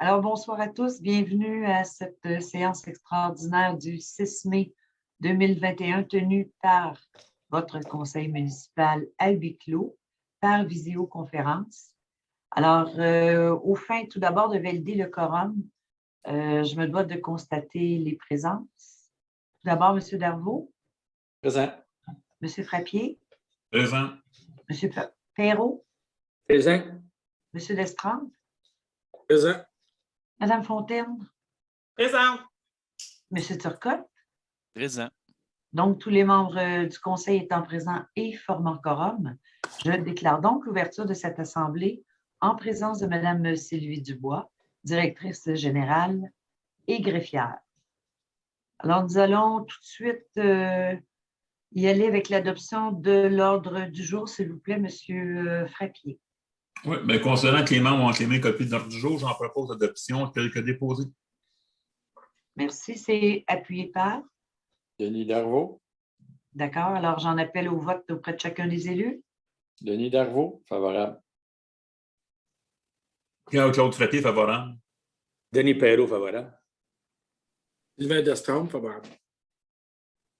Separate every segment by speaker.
Speaker 1: Alors, bonsoir à tous. Bienvenue à cette séance extraordinaire du 6 mai 2021 tenue par votre conseil municipal à huis clos par visioconférence. Alors, au fin, tout d'abord, de valider le quorum, je me dois de constater les présences. Tout d'abord, M. Darvaux.
Speaker 2: Présent.
Speaker 1: M. Frappier.
Speaker 3: Présent.
Speaker 1: M. Perrault.
Speaker 2: Présent.
Speaker 1: M. Lestrade.
Speaker 2: Présent.
Speaker 1: Mme Fontaine.
Speaker 4: Présent.
Speaker 1: M. Turcotte.
Speaker 3: Présent.
Speaker 1: Donc, tous les membres du conseil étant présents et formant quorum, je déclare donc l'ouverture de cette assemblée en présence de Mme Sylvie Dubois, directrice générale et greffière. Alors, nous allons tout de suite y aller avec l'adoption de l'ordre du jour, s'il vous plaît, M. Frappier.
Speaker 3: Oui, mais considérant que les membres ont acclamé copie de l'ordre du jour, j'en propose l'adoption telle que déposée.
Speaker 1: Merci. C'est appuyé par?
Speaker 2: Denis Darvaux.
Speaker 1: D'accord. Alors, j'en appelle au vote auprès de chacun des élus.
Speaker 2: Denis Darvaux, favorable.
Speaker 3: Claude Frappier, favorable.
Speaker 2: Denis Perrault, favorable.
Speaker 5: Sylvain Destraume, favorable.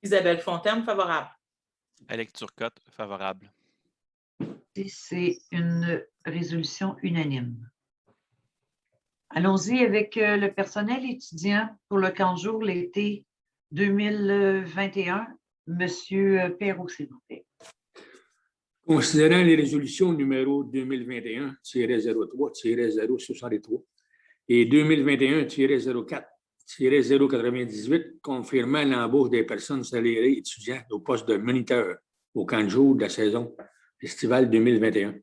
Speaker 4: Isabelle Fontaine, favorable.
Speaker 6: Alex Turcotte, favorable.
Speaker 1: C'est une résolution unanime. Allons-y avec le personnel étudiant pour le camp de jour l'été 2021. Monsieur Perrault, s'il vous plaît.
Speaker 5: Considérant les résolutions numéro 2021-03-063 et 2021-04-098 confirmant l'embauche des personnes salariées étudiantes au poste de moniteur au camp de jour de la saison estivale 2021.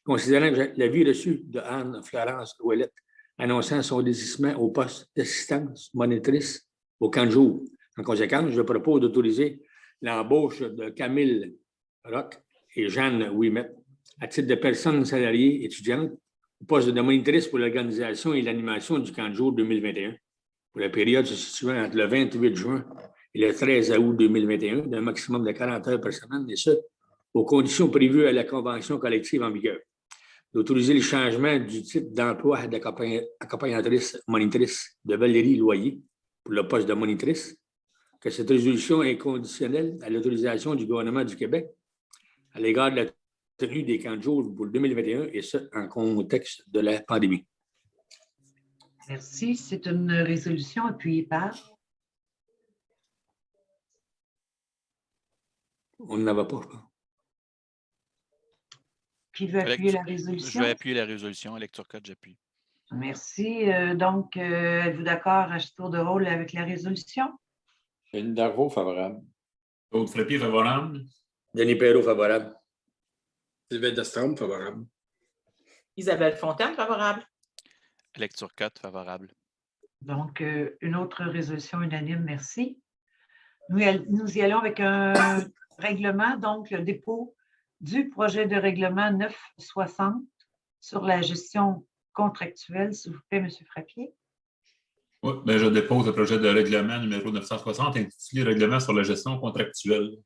Speaker 5: Considérant l'avis reçu de Anne-Florence Ouellette annonçant son désistement au poste d'assistance monitrice au camp de jour. En conséquence, je propose d'autoriser l'embauche de Camille Roch et Jeanne Ouimet à titre de personnes salariées étudiantes au poste de monitrice pour l'organisation et l'animation du camp de jour 2021 pour la période se situant entre le 28 juin et le 13 août 2021 d'un maximum de 40 heures par semaine, et ce, aux conditions prévues à la convention collective en vigueur. D'autoriser le changement du titre d'emploi d'accompagnatrice monitrice de Valérie Loyer pour le poste de monitrice, que cette résolution est conditionnelle à l'autorisation du gouvernement du Québec à l'égard de la tenue des camps de jour pour le 2021, et ce, en contexte de la pandémie.
Speaker 1: Merci. C'est une résolution appuyée par?
Speaker 5: On n'en avait pas, je pense.
Speaker 1: Qui veut appuyer la résolution?
Speaker 6: Je vais appuyer la résolution. Alex Turcotte, j'appuie.
Speaker 1: Merci. Donc, êtes-vous d'accord à ce tour de rôle avec la résolution?
Speaker 2: Denis Darvaux, favorable.
Speaker 3: Claude Frappier, favorable.
Speaker 5: Denis Perrault, favorable.
Speaker 7: Sylvain Destraume, favorable.
Speaker 4: Isabelle Fontaine, favorable.
Speaker 6: Alex Turcotte, favorable.
Speaker 1: Donc, une autre résolution unanime, merci. Nous y allons avec un règlement, donc le dépôt du projet de règlement 960 sur la gestion contractuelle. S'il vous plaît, M. Frappier.
Speaker 3: Oui, bien, je dépose le projet de règlement numéro 960 intitulé Règlement sur la gestion contractuelle.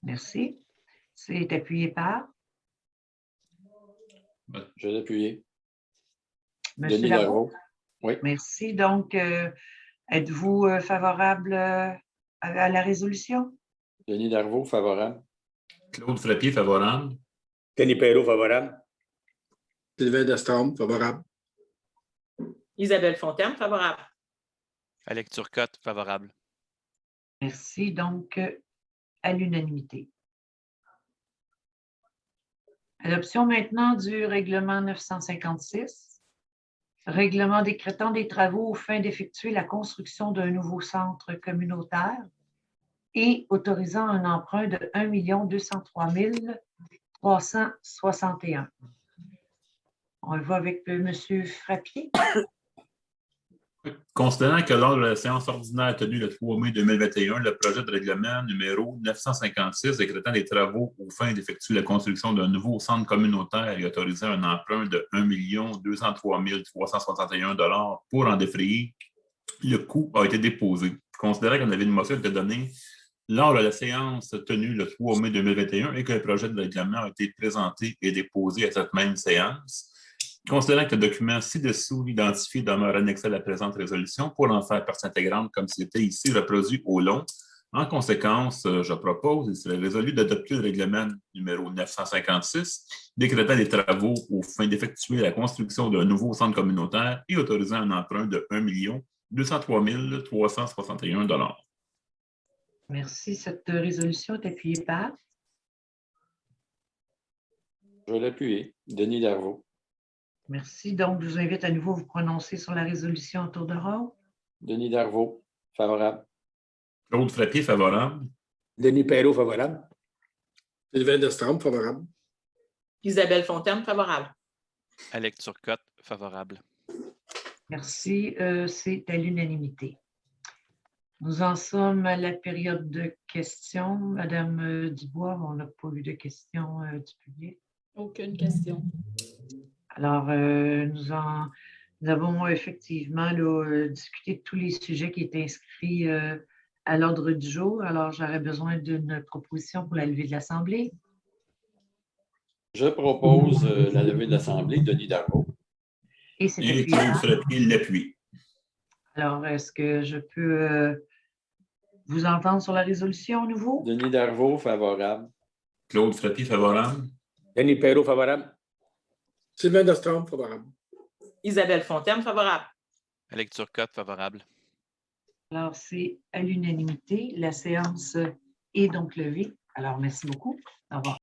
Speaker 1: Merci. C'est appuyé par?
Speaker 2: Je vais l'appuyer.
Speaker 1: M.
Speaker 2: Denis
Speaker 1: Darvaux.
Speaker 2: Darvaux. Oui.
Speaker 1: Merci. Donc, êtes-vous favorable à la résolution?
Speaker 2: Denis Darvaux, favorable.
Speaker 3: Claude Frappier, favorable.
Speaker 5: Denis Perrault, favorable.
Speaker 7: Sylvain Destraume, favorable.
Speaker 4: Isabelle Fontaine, favorable.
Speaker 6: Alex Turcotte, favorable.
Speaker 1: Merci. Donc, à l'unanimité. Adoption maintenant du règlement 956. Règlement décrétant des travaux aux fins d'effectuer la construction d'un nouveau centre communautaire et autorisant un emprunt de 1 203 361. On va avec M. Frappier.
Speaker 3: Considérant que lors de la séance ordinaire tenue le 3 mai 2021, le projet de règlement numéro 956 décrétant des travaux aux fins d'effectuer la construction d'un nouveau centre communautaire et autorisant un emprunt de 1 203 361 $ pour en défrayer, le coût a été déposé. Considérant qu'un avis de motion a été donné lors de la séance tenue le 3 mai 2021 et que le projet de règlement a été présenté et déposé à cette même séance, Considérant que le document ci-dessous identifié demeure annexé à la présente résolution pour en faire partie intégrante comme c'était ici reproduit au long, en conséquence, je propose, il serait résolu d'adopter le règlement numéro 956, décrétant des travaux aux fins d'effectuer la construction d'un nouveau centre communautaire et autorisant un emprunt de 1 203 361 $.
Speaker 1: Merci. Cette résolution est appuyée par
Speaker 2: Je vais l'appuyer. Denis Darvaux.
Speaker 1: Merci. Donc, je vous invite à nouveau à vous prononcer sur la résolution en tour de rôle.
Speaker 2: Denis Darvaux, favorable.
Speaker 3: Claude Frappier, favorable.
Speaker 5: Denis Perrault, favorable.
Speaker 7: Sylvain Destrome, favorable.
Speaker 4: Isabelle Fontaine, favorable.
Speaker 6: Alex Turcotte, favorable.
Speaker 1: Merci. C'est à l'unanimité. Nous en sommes à la période de questions. Madame Dubois, on n'a pas eu de questions du public.
Speaker 8: Aucune question.
Speaker 1: Alors, nous avons effectivement là, discuté de tous les sujets qui étaient inscrits à l'ordre du jour. Alors, j'aurais besoin d'une proposition pour la levée de l'Assemblée.
Speaker 2: Je propose la levée de l'Assemblée. Denis Darvaux.
Speaker 1: Et c'est
Speaker 3: Et
Speaker 1: appuyé
Speaker 3: Claude
Speaker 1: par.
Speaker 3: Frappier l'appuie.
Speaker 1: Alors, est-ce que je peux vous entendre sur la résolution à nouveau?
Speaker 2: Denis Darvaux, favorable.
Speaker 3: Claude Frappier, favorable.
Speaker 5: Denis Perrault, favorable.
Speaker 7: Sylvain Destrome, favorable.
Speaker 4: Isabelle Fontaine, favorable.
Speaker 6: Alex Turcotte, favorable.
Speaker 1: Alors, c'est à l'unanimité. La séance est donc levée. Alors, merci beaucoup. Au revoir.